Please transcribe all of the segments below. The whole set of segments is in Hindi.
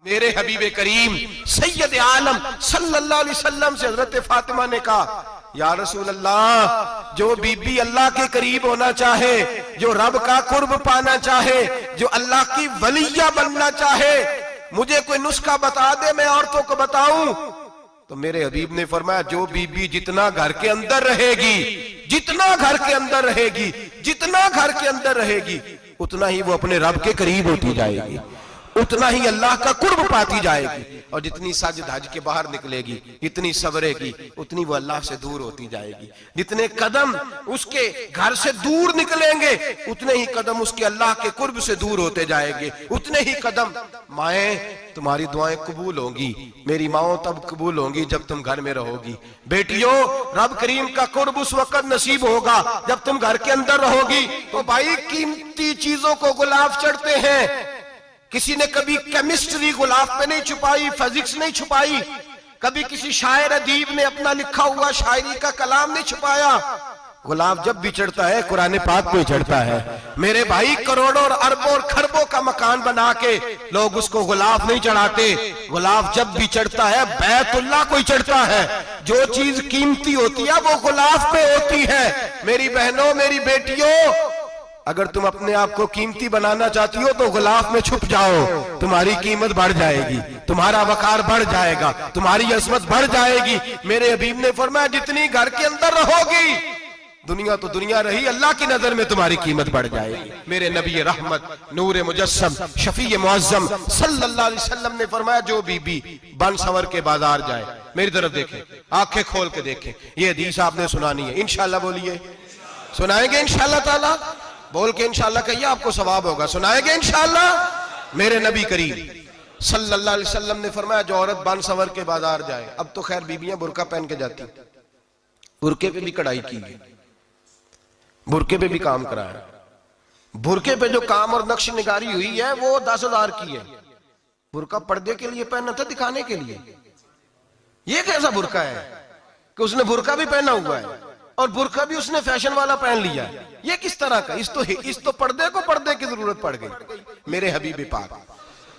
मेरे हबीबे करीम सैयद आलम सल्लल्लाहु अलैहि वसल्लम से हजरत फातिमा ने कहा, या रसूल अल्लाह, जो बीबी अल्लाह के करीब होना चाहे, जो रब का कुर्ब पाना चाहे, जो अल्लाह की वलिया बनना चाहे, मुझे कोई नुस्खा बता दे, मैं औरतों को बताऊं। तो मेरे हबीब ने फरमाया, जो बीबी जितना घर के अंदर रहेगी, जितना घर के अंदर रहेगी, जितना घर के अंदर रहेगी, उतना ही वो अपने रब के करीब होती जाएगी, उतना ही अल्लाह का कुर्ब पाती जाएगी। और जितनी सज धज के बाहर निकलेगी, जितनी सवरेगी, उतनी वो अल्लाह से दूर होती जाएगी। जितने कदम उसके घर से दूर निकलेंगे, उतने ही कदम उसके अल्लाह के कुर्ब से दूर होते जाएंगे, उतने ही कदम। माएं, तुम्हारी दुआएं कबूल होंगी, मेरी माओ तब कबूल होंगी जब तुम घर में रहोगी। बेटियों, रब करीम का कुर्ब उस वक्त नसीब होगा जब तुम घर के अंदर रहोगी। तो भाई, कीमती चीजों को गुलाब चढ़ते हैं। किसी ने कभी केमिस्ट्री गुलाब पे नहीं छुपाई, फिजिक्स नहीं छुपाई, कभी किसी शायर अदीब ने अपना लिखा हुआ शायरी का कलाम नहीं छुपाया। गुलाब जब भी चढ़ता है कुरान पाक को ही चढ़ता है। मेरे भाई, करोड़ों और अरबों और खरबों का मकान बना के लोग उसको गुलाब नहीं चढ़ाते। गुलाब जब भी चढ़ता है बैतुल्लाह को ही चढ़ता है। जो चीज कीमती होती है वो गुलाब पे होती है। मेरी बहनों, मेरी बेटियों, अगर तुम अपने आप को कीमती बनाना चाहती हो तो गुलाब में छुप जाओ, तुम्हारी कीमत बढ़ जाएगी, तुम्हारा वकार बढ़ जाएगा, तुम्हारी अजमत बढ़ जाएगी। मेरे हबीब ने फरमाया, जितनी घर के अंदर रहोगी, दुनिया तो दुनिया रही, अल्लाह की नजर में तुम्हारी कीमत बढ़ जाएगी। मेरे नबी रहमत, नूर मुजस्सम, शफी मुअज्जम सल्लल्लाहु अलैहि वसल्लम ने फरमाया, जो बीबी बन संवर के बाजार जाए, मेरी तरफ देखे, आंखें खोल के देखे। ये हदीस आपने सुनानी है, इंशाल्लाह बोलिए, सुनाएंगे इंशाल्लाह ताला, बोल के इंशाल्लाह कहिए, आपको सवाब होगा। सुनाएंगे इंशाल्लाह। मेरे नबी करीम सल्लल्लाहु अलैहि वसल्लम ने फरमाया, जो औरत बन संवर के बाजार जाए, अब तो खैर बीबियां बुरका पहन के जाती, बुरके पे भी कढ़ाई की है, बुरके पे भी काम कराया, बुरके पे जो काम और नक्श निगारी हुई है वो 10,000 की है। बुरका पर्दे के लिए पहना था, दिखाने के लिए। ये कैसा बुरका है कि उसने बुरका भी पहना हुआ है और बुरका भी उसने फैशन वाला पहन लिया है। ये किस तरह का? इस तो पर्दे को पर्दे की जरूरत पड़ गई। मेरे हबीब पाक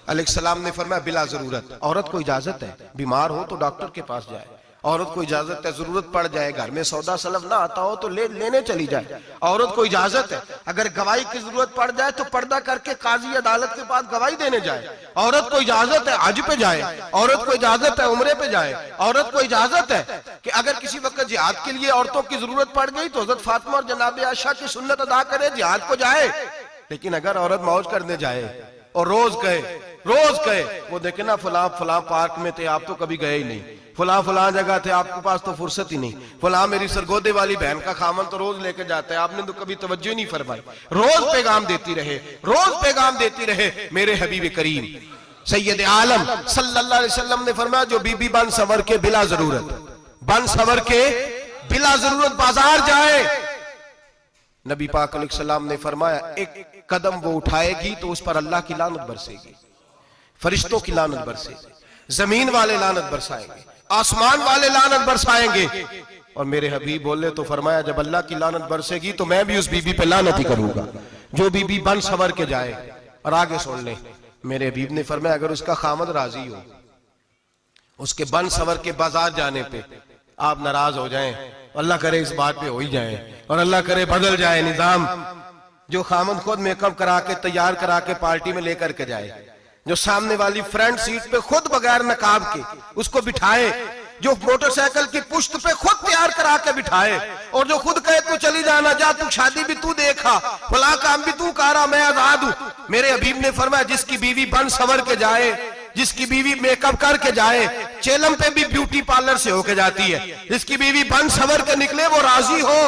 अलैहिस्सलाम ने फरमाया, बिला जरूरत, औरत को इजाजत है, बीमार हो तो डॉक्टर के पास जाए, औरत को इजाजत है, जरूरत पड़ जाए, घर में सौदा सलफ ना आता हो तो लेने चली जाए, औरत को इजाजत है। अगर गवाही की जरूरत पड़ जाए तो पर्दा करके काजी अदालत के पास गवाही देने जाए, औरत को इजाजत है हज पे जाए, औरत को इजाजत है उम्रे पे जाए, औरत को इजाजत है कि अगर किसी वक्त जिहाद के लिए औरतों की जरूरत पड़ गई तो हजरत फातिमा और जनाब आयशा की सुन्नत अदा करे, जिहाद को जाए। लेकिन अगर औरत मौज करने जाए और रोज कहे वो देखे ना, फलां पार्क में थे, आप तो कभी गए ही नहीं, फलां जगह थे, आपके पास तो फुर्सत ही नहीं, फलां मेरी सरगोदे वाली बहन का खामन तो रोज लेके जाता है, आपने तो कभी तवज्जो ही नहीं फरमाई। रोज पैगाम देती रहे, रोज पैगाम देती रहे। मेरे हबीब करीम सैयद आलम सल्लल्लाहु अलैहि वसल्लम ने फरमाया, जो बीबी बन संवर के बिला जरूरत बाजार जाए, नबी पाक अलैहिस्सलाम ने फरमाया, एक कदम वो उठाएगी तो उस पर अल्लाह की लानत बरसेगी, फरिश्तों की लानत बरसेगी, जमीन वाले लानत बरसाएंगे, आसमान वाले लानत बरसाएंगे। और मेरे हबीब बोले तो फरमाया, जब अल्लाह की लानत बरसेगी तो मैं भी उस बीबी पे लानत ही करूंगा जो बीबी बन संवर के जाए। और आगे सुन ले, मेरे हबीब ने फरमाया, अगर उसका खामद राजी हो, उसके बन संवर के बाजार जाने पे आप नाराज हो जाएं, अल्लाह करे इस बात पे हो ही जाए, और अल्लाह करे बदल जाए निजाम, जो खामद खुद मेकअप करा के तैयार करा के पार्टी में लेकर के जाए, जो सामने वाली फ्रंट सीट पे खुद बगैर नकाब के उसको बिठाए, जो मोटरसाइकिल की पुश्त पे खुद तैयार करा के बिठाए, और जो खुद कहे तू चली जाना, जा तू शादी भी तू देखा, फला काम भी तू करा, मैं आजाद हूं। मेरे हबीब ने फरमाया, जिसकी बीवी बन संवर के जाए, जिसकी बीवी मेकअप करके जाए, चेलम पे भी ब्यूटी पार्लर से होके जाती है, जिसकी बीवी बन संवर के निकले, वो राजी हो,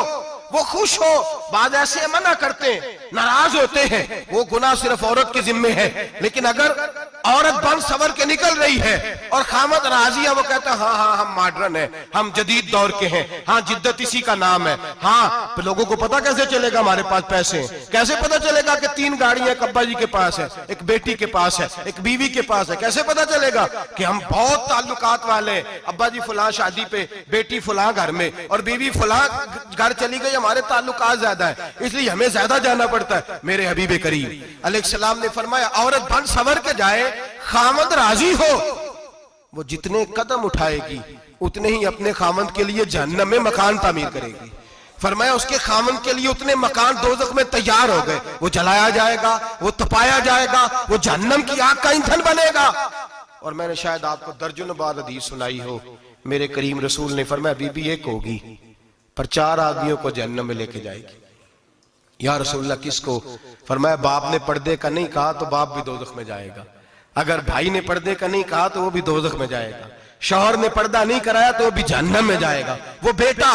वो खुश हो। बाद ऐसे मना करते हैं, नाराज होते हैं, वो गुनाह सिर्फ औरत के जिम्मे है। लेकिन अगर औरत बन संवर के निकल रही है और खामद राजी है, वो कहता है, हाँ हम मॉडर्न है, हम जदीद दौर के हैं, हाँ जिद्दत इसी का नाम है। हाँ, तो लोगों को पता कैसे चलेगा हमारे पास पैसे हैं? कैसे पता चलेगा कि 3 गाड़ियां एक अब्बा जी के पास है, एक बेटी के पास है, एक बीवी के पास है? कैसे पता चलेगा कि हम बहुत ताल्लुकात वाले, अब्बा जी फलां शादी पे, बेटी फलां घर में और बीवी फलां घर चली गई, हमारे ताल्लुकात ज्यादा है, इसलिए हमें ज्यादा जाना पड़ता है। मेरे हबीब करीम अलैहिस्सलाम ने फरमाया, औरत बन संवर के जाए, खामद राजी हो, वो जितने कदम उठाएगी उतने ही अपने खामद के लिए जहन्नम में मकान तामीर करेगी। फरमाया उसके खामन के लिए उतने मकान दोज़ख में तैयार हो गए, वो जलाया जाएगा, वो तपाया जाएगा, वो जहन्नम की आग का ईंधन बनेगा। और मैंने शायद आपको दर्जनों बार हदीस सुनाई हो, मेरे करीम रसूल ने फरमाया बीबी एक होगी पर 4 आदमियों को जहन्नम में लेके जाएगी। या रसूलल्लाह किसको? फरमाया बाप ने पर्दे का नहीं कहा तो बाप भी दोज़ख में जाएगा, अगर भाई ने पर्दे का नहीं कहा तो वो भी दोज़ख में जाएगा, शौहर ने पर्दा नहीं कराया तो वो भी जहन्नम में जाएगा। वो बेटा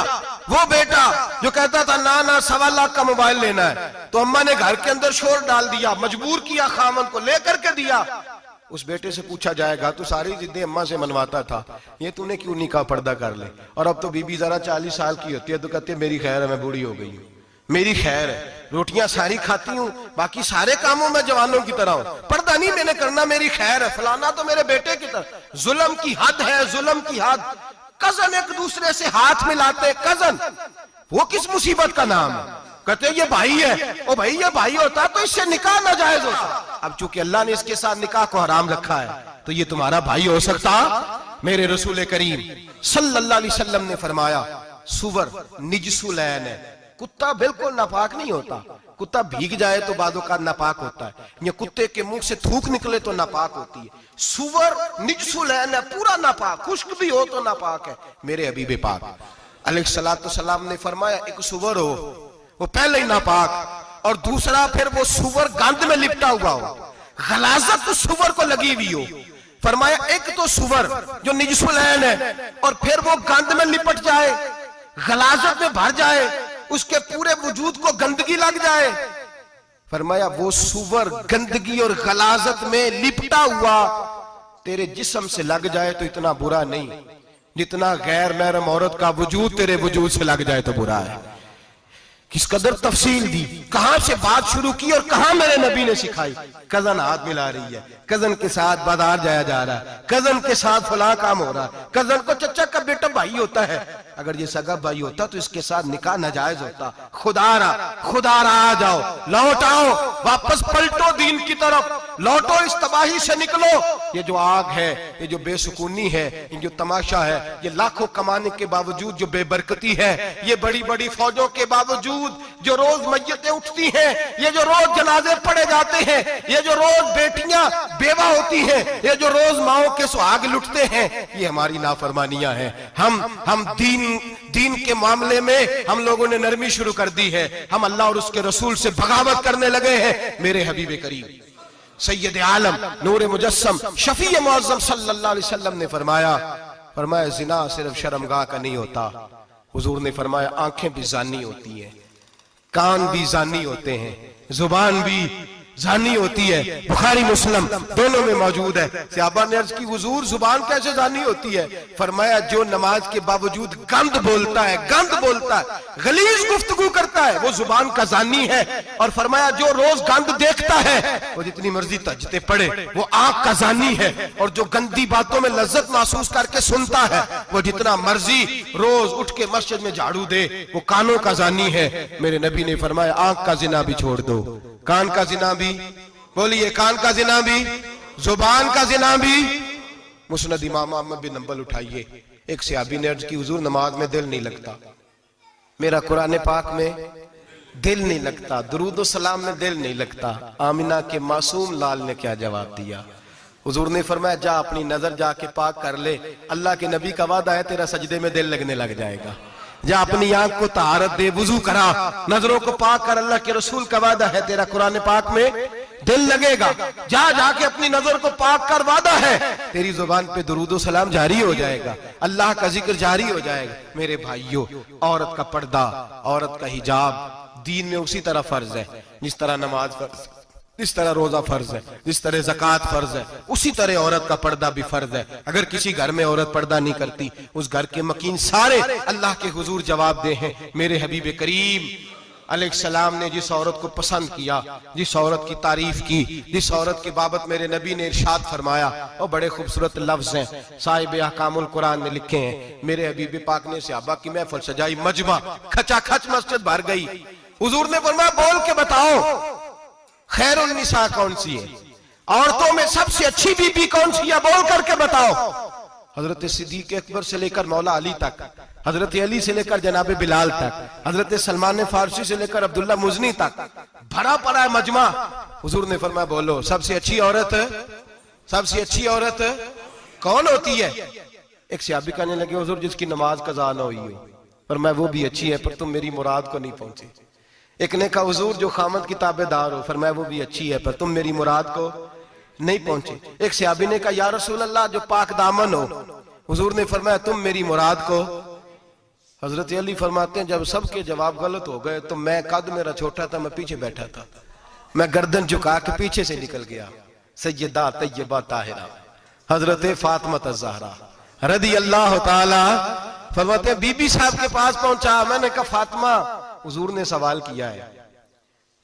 जो कहता था ना ना 1.25 लाख का मोबाइल लेना है, तो अम्मा ने घर के अंदर शोर डाल दिया, मजबूर किया, खामन को लेकर के दिया। उस बेटे से पूछा जाएगा तू सारी जिद्दें अम्मा से मनवाता था, ये तूने क्यों नहीं कहा पर्दा कर ले? और अब तो बीबी जरा 40 साल की होती है तो कहती है मेरी खैर है, मैं बूढ़ी हो गई हूँ, मेरी खैर है, रोटियां सारी खाती हूँ, बाकी सारे कामों में जवानों की तरह हूं, पर्दा नहीं मैंने करना, मेरी खैर है, फलाना तो मेरे बेटे की तरह। जुल्म की हद है, जुल्म की हद। कजन एक दूसरे से हाथ मिलाते, कजन, वो किस मुसीबत का नाम है? कहते ये भाई है, ओ भाई ये भाई होता तो इससे निकाह नाजायज होता। अब चूंकि अल्लाह ने इसके साथ निकाह को हराम रखा है तो ये तुम्हारा भाई हो सकता? मेरे रसूल करीम सल्लल्लाहु अलैहि वसल्लम ने फरमाया सुवर निजसुलैन है, कुत्ता बिल्कुल नापाक नहीं होता, कुत्ता भीग जाए तो बादों का नापाक होता है, या कुत्ते के मुंह से थूक निकले तो नापाक होती है। सुवर निजसुलैन है, पूरा नापाक, खुश्क भी हो तो नापाक है। मेरे हबीब पाक अलैहिस्सलातु सलाम ने फरमाया एक सुवर हो वो पहले ही नापाक, और दूसरा फिर वो सुवर गंद में लिपटा हुआ हो, गलाजत तो सुवर को लगी हुई हो। फरमाया एक तो सुवर जो निजसुलैन है और फिर वो गंद में लिपट जाए, गलाजत में भर जाए, उसके पूरे वजूद को गंदगी लग जाए। फरमाया वो सुवर गंदगी और गलाजत में लिपटा हुआ तेरे जिस्म से लग जाए तो इतना बुरा नहीं जितना गैर महरम औरत का वजूद तेरे वजूद से लग जाए तो बुरा है। किस कदर तफसील दी, कहां से बात शुरू की और कहां मेरे नबी ने सिखाई। कजन हाथ मिला रही है, कजन के साथ बाजार जाया जा रहा है, कजन के साथ फला काम हो रहा है, कजन को चचा का बेटा भाई होता है, अगर ये सगा भाई होता तो इसके साथ निकाह नाजायज होता। खुदारा आ जाओ, लौट आओ, वापस पलटो दीन की तरफ, लौटो, इस तबाही से निकलो। ये जो आग है, ये जो बेसुकूनी है, ये जो तमाशा है, ये लाखों कमाने के बावजूद जो बेबरकती है, ये बड़ी बड़ी फौजों के बावजूद जो रोज मय्यतें उठती हैं, ये जो रोज जनाजे पड़े जाते हैं, ये जो रोज बेटियां बेवा होती हैं, ये जो रोज माओ के सुहाग लुटते हैं, ये हमारी नाफरमानियां हैं। हम दीन के मामले में हम लोगों ने नरमी शुरू कर दी है, हम अल्लाह और उसके रसूल से बगावत करने लगे हैं। मेरे हबीब करीम सैयद आलम नूर मुजस्सम शफी मुअज़्ज़म सल्लल्लाहु अलैहि वसल्लम ने फरमाया जिना सिर्फ शर्मगाह का नहीं होता, हुजूर ने फरमाया आंखें भी जानी होती हैं, कान भी जानी होते हैं, जुबान भी जानी होती है। बुखारी मुस्लिम दोनों में मौजूद है। सहाबा ने अर्ज की हुजूर जुबान कैसे जानी होती है? फरमाया जो नमाज के बावजूद गंद बोलता है, गलीज गुफ्तगू करता है, वो जुबान का जानी है। और फरमाया जो रोज गंद देखता है वो जितनी मर्जी तजते पड़े वो आंख का जानी है। और जो गंदी बातों में लज्जत महसूस करके सुनता है वो जितना मर्जी रोज उठ के मस्जिद में झाड़ू दे वो कानों का जानी है। मेरे नबी ने फरमाया आंख का जिना भी छोड़ दो, कान का जिना भी, बोलिए कान का जिना भी, जुबान का जिना भी। मुस्नद इमाम अहमद बिन हंबल उठाइए, एक सहाबी ने अर्ज की हुजूर नमाज में दिल नहीं लगता, मेरा कुरान पाक में दिल नहीं लगता, दुरूद व सलाम में दिल नहीं लगता। आमिना के मासूम लाल ने क्या जवाब दिया? हुजूर ने फरमाया जा अपनी नजर जाके पाक कर ले, अल्लाह के नबी का वादा है तेरा सजदे में दिल लगने लग जाएगा। जा अपनी आंख को तहारत दे, वुजू करा, नजरों को पाक कर, अल्लाह के रसूल का वादा है तेरा कुरान पाक में दिल लगेगा। जा जाके अपनी नजर को पाक कर, वादा है तेरी जुबान पे दुरूद व सलाम जारी हो जाएगा, अल्लाह का जिक्र जारी हो जाएगा। मेरे भाइयों, औरत का पर्दा, औरत का हिजाब दीन में उसी तरह फर्ज है जिस तरह नमाज फर्ज, जिस तरह रोजा फर्ज है, जिस तरह ज़कात फर्ज है, उसी तरह औरत का पर्दा भी फर्ज है। अगर किसी घर में औरत पर्दा नहीं करती, उस घर के मकीन सारे अल्लाह के हुजूर जवाब दे हैं। मेरे हबीब करीम अलैहिस्सलाम ने जिस औरत को पसंद किया, जिस औरत की तारीफ की, जिस औरत की बाबत मेरे नबी ने इरशाद फरमाया, वो बड़े खूबसूरत लफ्ज हैं, साहिब अहकामुल कुरान ने लिखे हैं। मेरे हबीब पाक ने सहाबा की महफिल सजाई, मजमा खचाखच मस्जिद भर गई। हुजूर ने फरमाया बोल के बताओ खैरुन निसा कौन सी है? औरतों में सबसे अच्छी बीबी कौन सी है, बोल करके बताओ। हजरत सिद्दीक अकबर से लेकर मौला अली तक, हजरत अली से लेकर जनाब बिलाल तक, हजरत सलमान फारसी से लेकर अब्दुल्ला मुजनी तक भरा पड़ा है मजमा। हुजूर ने फरमाया बोलो सबसे अच्छी औरत, सबसे अच्छी औरत कौन होती है? एक सहाबी कहने लगे हुजूर जिसकी नमाज कज़ा ना हुई हो। पर मैं वो भी अच्छी है पर तुम मेरी मुराद को नहीं पहुंचे। एक ने कहा हुजूर जो खामद की ताबेदार हो। फरमाया वो भी अच्छी है पर तुम मेरी मुराद को नहीं पहुंचे। एक सहाबी ने कहा या रसूल अल्लाह जो पाक दामन हो। हुजूर ने फरमाया तुम मेरी मुराद को। हजरत अली फरमाते हैं जब सबके जवाब गलत हो गए तो मैं, कद मेरा छोटा था, मैं पीछे बैठा था, मैं गर्दन झुका के पीछे से निकल गया। सैयदा तैयबा ताहिरा हजरत फातिमा ज़हरा रदी अल्लाह ताला फरमाते हैं बीबी साहब के पास पहुंचा। मैंने कहा फातिमा हुजूर ने सवाल किया है।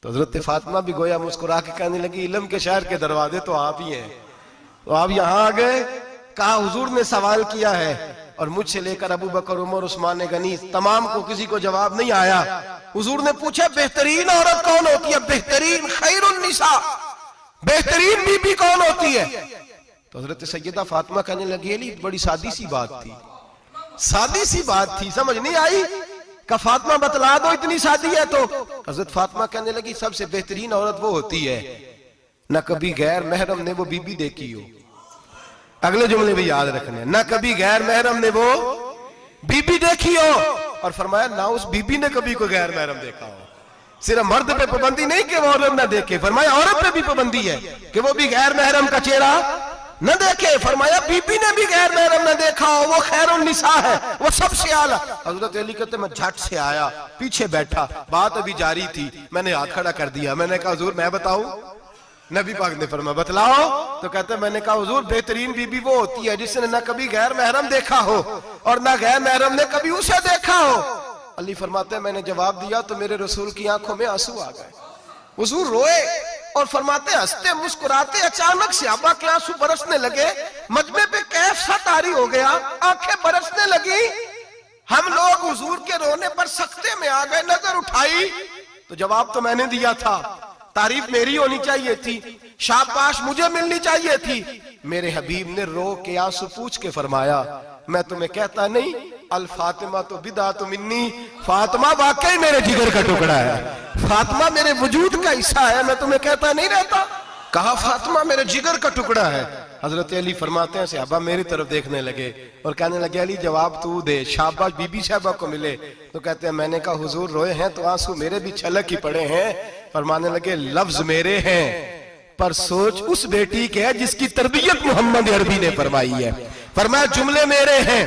तो हजरत फातिमा भी गोया मुस्कुरा के कहने लगी इल्म के शहर के दरवाजे तो आप ही हैं, तो आप यहाँ आ गए। कहा हुजूर ने सवाल किया है और मुझसे लेकर अबू बकर, उमर, उस्मान गनी तमाम को किसी को जवाब नहीं आया। हुजूर ने पूछा बेहतरीन औरत कौन होती है? बेहतरीन खैरुन निसा, बेहतरीन बीबी कौन होती है? तो हजरत सैयदा फातिमा कहने लगी अली बड़ी सादी सी बात थी, सादी सी बात थी, समझ नहीं आई। का फातिमा बतला दो इतनी सादी है। तो हजरत फातिमा कहने लगी सबसे बेहतरीन औरत वो होती है न कभी गैर महरम ने वो बीबी देखी हो। अगले जुमले भी याद रखने, न कभी गैर महरम ने वो बीबी देखी हो। और फरमाया ना उस बीबी ने कभी कोई गैर महरम देखा हो। सिर्फ मर्द पे पाबंदी नहीं कि वो औरत ना देखे, फरमाया औरत पे भी पाबंदी है कि वो भी गैर महरम का चेहरा न देखे। फरमाया बीबी ने भी गैर महरम न देखा हो, वो खैरुन निसा है, वो सबसे आला। हजरत अली कहते मैं झट से आया, पीछे बैठा, बात अभी जारी थी, मैंने हाथ खड़ा कर दिया। मैंने कहा हुजूर मैं बताऊं? नबी पाक ने फरमाया बतलाओ। तो कहते मैंने कहा हुजूर बेहतरीन बीबी वो होती है जिसने न कभी गैर महरम देखा हो और न गैर महरम ने कभी उसे देखा हो। अली फरमाते मैंने जवाब दिया तो मेरे रसूल की आंखों में आंसू आ गए। हुजूर रोए और फरमाते हंसते मुस्कुराते अचानक सहाबा के आंसू बरसने लगे। मजमे पे कैफ सा तारी हो गया, आंखें बरसने लगी। हम लोग हुजूर के रोने पर सख्ते में आ गए। नजर उठाई तो जवाब तो मैंने दिया था, तारीफ मेरी होनी चाहिए थी, शाबाश मुझे मिलनी चाहिए थी। मेरे हबीब ने रो के आंसू पूछ के फरमाया मैं तुम्हें कहता नहीं अल फातिमा तो बिदा तो मिन्नी, फातिमा वाकई मेरे जिगर का टुकड़ा है, फातिमा मेरे वजूद का हिस्सा है, मैं तुम्हें कहता नहीं रहता। कहा फातिमा मेरे जिगर का टुकड़ा है। हजरत अली फरमाते हैं सहाबा मेरी तरफ देखने लगे और कहने लगे अली जवाब तू दे, शाबाश बीबी साहबा को मिले। तो कहते हैं मैंने कहा हुजूर रोए हैं तो आंसू मेरे भी छलक ही पड़े हैं। फरमाने लगे लफ्ज मेरे हैं पर सोच उस बेटी के है जिसकी तरबियत मोहम्मद अरबी ने फरमाई है। फरमाया जुमले मेरे हैं,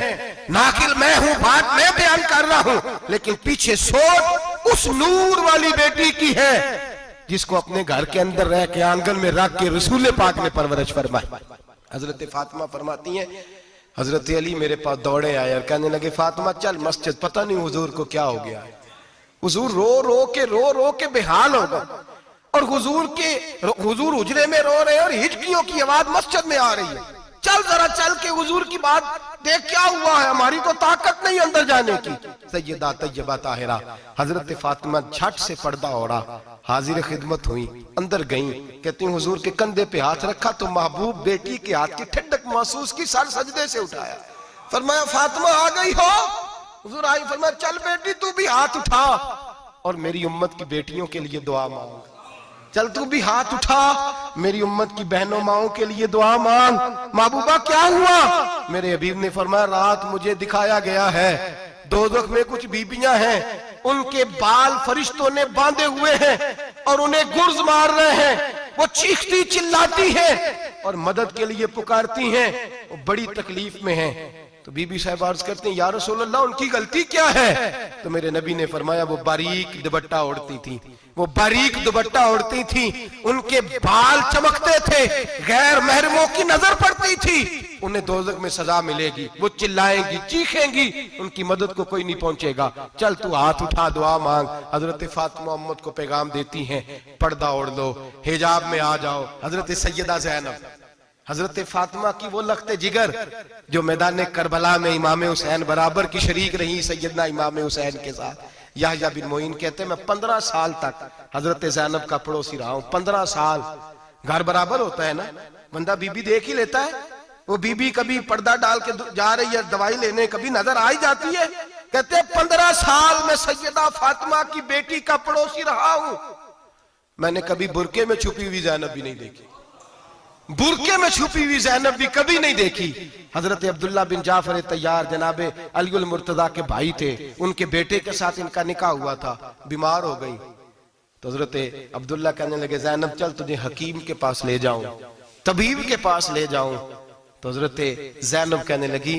नाकिल मैं हूं, बात मैं बयान कर रहा हूं, लेकिन पीछे सोच उस नूर वाली बेटी की है जिसको अपने घर के अंदर रह के आंगन में रख के रसूल पाक ने परवरिश फरमाई। हजरत फातिमा फरमाती हैं हजरत अली मेरे पास दौड़े आए और कहने लगे फातिमा चल मस्जिद, पता नहीं हुजूर को क्या हो गया है। हुजूर रो रो के बेहाल हो गए और हुजूर हुजरे में रो रहे हैं और हिचकियों की आवाज मस्जिद में आ रही है। चल जरा चल के हुजूर की बात देख क्या हुआ है, हमारी तो ताकत नहीं अंदर जाने की। सैयदा तैयबा ताहिरा हजरत फातिमा झट से पर्दा ओढ़ा, हाजिर खिदमत हुई, अंदर गई। कहती हूँ हुजूर के कंधे पे हाथ रखा तो महबूब बेटी के हाथ की ठंडक महसूस की, सर सजदे से उठाया। फरमाया फातिमा आ गई हो? हुजूर आई। फरमाया चल बेटी तू भी हाथ उठा और मेरी उम्मत की बेटियों के लिए दुआ मांग। चल तू भी हाथ उठा, मेरी उम्मत की बहनों माओं के लिए दुआ मांग। महबूबा क्या हुआ? मेरे हबीब ने फरमाया रात मुझे दिखाया गया है दोज़ख में कुछ बीबियां हैं, उनके बाल फरिश्तों ने बांधे हुए हैं और उन्हें गुर्ज मार रहे हैं। वो चीखती चिल्लाती हैं और मदद के लिए पुकारती हैं, वो बड़ी तकलीफ में हैं। तो बीबी साहब अर्ज करते हैं या रसूल अल्लाह उनकी गलती क्या है? तो मेरे नबी ने फरमाया वो बारीक दुपट्टा ओढ़ती थी, वो बारीक दुपट्टा ओढ़ती थी, उनके बाल चमकते थे, गैर महरमों की नजर पड़ती थी, उन्हें दोज़ख में सजा मिलेगी, वो चिल्लाएंगी चीखेंगी, उनकी मदद को कोई नहीं पहुंचेगा। चल तू हाथ उठा दुआ मांग। हजरत फातिमा उम्मत को पैगाम देती हैं पर्दा ओढ़ लो, हिजाब में आ जाओ। हजरत सैयदा ज़ैनब हजरत फातिमा की वो लख्ते जिगर जो मैदान करबला में इमाम हुसैन बराबर की शरीक रही सैयदना इमाम हुसैन के साथ। याह्या बिन मोइन कहते मैं 15 साल तक हजरत ज़ैनब का पड़ोसी रहा हूं, 15 साल। घर बराबर होता है ना, बंदा बीबी देख ही लेता है। वो बीबी कभी पर्दा डाल के जा रही है दवाई लेने, कभी नजर आ ही जाती है। कहते 15 साल में सैयदा फातिमा की बेटी का पड़ोसी रहा हूं, मैंने कभी बुरके में छुपी हुई ज़ैनब भी नहीं देखी, बुरके में छुपी हुई ज़ैनब भी कभी नहीं देखी। हजरत अब्दुल्ला बिन जाफर तैयार जनाबे अलीउल मुर्तजा के भाई थे, उनके बेटे के साथ इनका निकाह हुआ था, बीमार हो गई तो हजरत अब्दुल्ला कहने लगे ज़ैनब चल तुझे हकीम के पास ले जाऊं, तबीब के पास ले जाऊं। तो हजरत ज़ैनब कहने लगी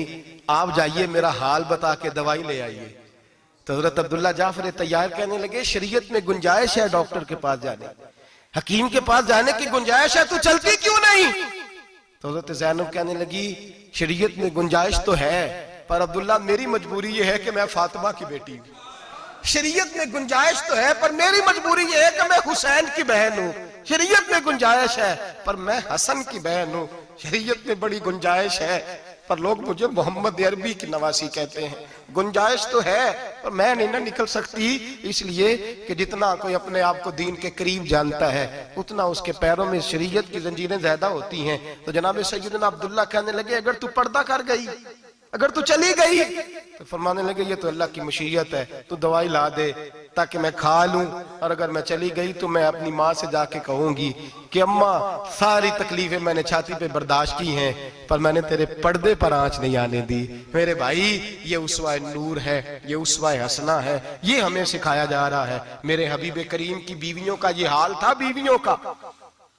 आप जाइए मेरा हाल बता के दवाई ले आइए। तो हजरत अब्दुल्ला जाफर तैयार कहने लगे शरीयत में गुंजाइश है डॉक्टर के पास जाने, हकीम के पास जाने की गुंजाइश है, तू चलती क्यों नहीं? तो हजरत ज़ैनब कहने लगी शरीयत में गुंजाइश तो है, पर अब्दुल्ला मेरी मजबूरी ये है कि मैं फातिमा की बेटी हूं। शरीयत में गुंजाइश तो है पर मेरी मजबूरी ये है कि मैं हुसैन की बहन हूं। शरीयत में गुंजाइश है पर मैं हसन की बहन हूं। शरीयत में बड़ी गुंजाइश है पर लोग मुझे मोहम्मद अरबी की नवासी कहते हैं। गुंजाइश तो है पर मैं नहीं ना निकल सकती, इसलिए कि जितना कोई अपने आप को दीन के करीब जानता है उतना उसके पैरों में शरीयत की जंजीरें ज्यादा होती हैं। तो जनाब सैयदना अब्दुल्ला कहने लगे अगर तू पर्दा कर गई, अगर तू चली गई, तो फरमाने लगे ये तो अल्लाह की मशीयत है, तू दवाई ला दे ताकि मैं खा लूं, और अगर मैं चली गई तो मैं अपनी माँ से जाके कहूंगी कि अम्मा सारी तकलीफें मैंने छाती पे बर्दाश्त की हैं पर मैंने तेरे पर्दे पर आंच नहीं आने दी। मेरे भाई ये उसवा नूर है, ये उसवा हसना है, ये हमें सिखाया जा रहा है। मेरे हबीब करीम की बीवियों का ये हाल था, बीवियों का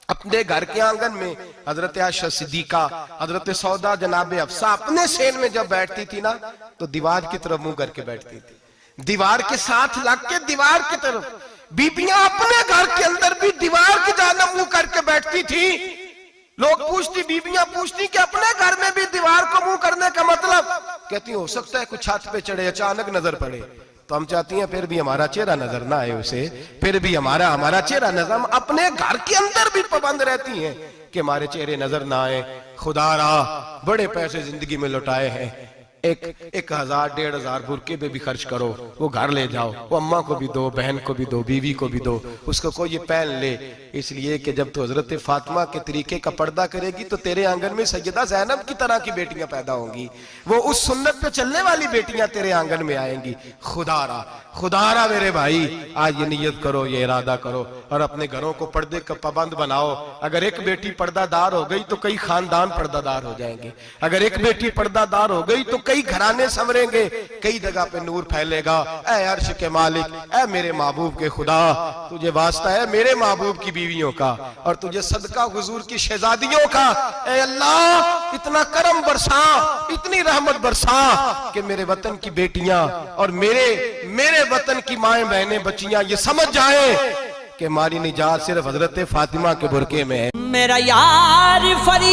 अपने घर के आंगन में हजरत आयशा सिद्दीका, हजरत सौदा जनाबे अफसा अपने सेन में जब बैठती थी ना तो दीवार की तरफ मुंह करके बैठती थी, दीवार के साथ लग के दीवार की तरफ। बीबियां अपने घर के अंदर भी दीवार की जानब मुंह करके बैठती थी। लोग पूछती, बीबियां पूछती कि अपने घर में भी दीवार को मुंह करने का मतलब? कहती हो सकता है कुछ छत पे चढ़े अचानक नजर पड़े, तो हम चाहती हैं फिर भी हमारा चेहरा नजर ना आए उसे, फिर भी हमारा चेहरा नजर, हम अपने घर के अंदर भी पाबंद रहती हैं कि हमारे चेहरे नजर ना आए। खुदारा बड़े पैसे जिंदगी में लुटाए हैं, 1000 1500 बुरके पे भी खर्च करो, वो घर ले जाओ, वो अम्मा को भी दो, बहन को भी दो, बीवी को भी दो, उसको कोई ये पहन ले। इसलिए कि जब तो हजरत फातिमा के तरीके का पर्दा करेगी तो तेरे आंगन में सैयदा ज़ैनब की तरह की बेटियां पैदा होंगी, वो उस सुन्नत पे चलने वाली बेटियां तेरे आंगन में आएंगी। खुदारा मेरे भाई आज ये नियत करो, ये इरादा करो और अपने घरों को पर्दे का पाबंद बनाओ। अगर एक बेटी पर्दादार हो गई तो कई खानदान पर्दादार हो जाएंगे, अगर एक बेटी पर्दादार हो गई तो कई घराने संवरेंगे, कई जगह पे नूर फैलेगा। ऐ अर्श के मालिक, ऐ मेरे महबूब के खुदा, तुझे वास्ता है मेरे महबूब की बीवियों का और तुझे सदका हुजूर की शहजादियों का। ऐ अल्लाह इतना करम बरसा, इतनी रहमत बरसा कि मेरे वतन की बेटियां और मेरे वतन की माएं बहनें बच्चियां ये समझ जाएं कि हमारी निजात सिर्फ हजरत फातिमा के बुरके में है। मेरा यार फरीद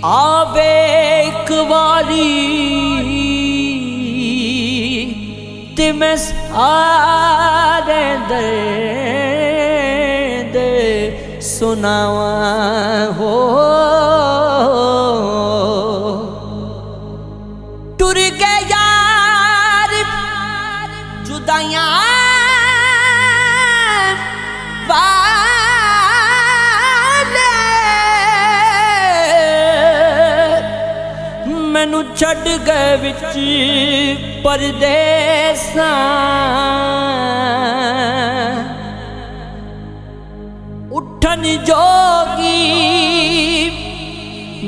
आवे एक बारी ते मैं सारे दर्द सुनावा हो। टुर गए यार जुदाइयां मैनू छड़ गए विच परदेसां, उठन जोगी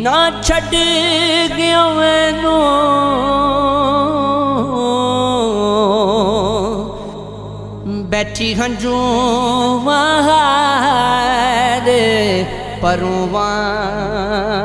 ना छड़ गया मैनू, बैठी हंजू महार परुवां।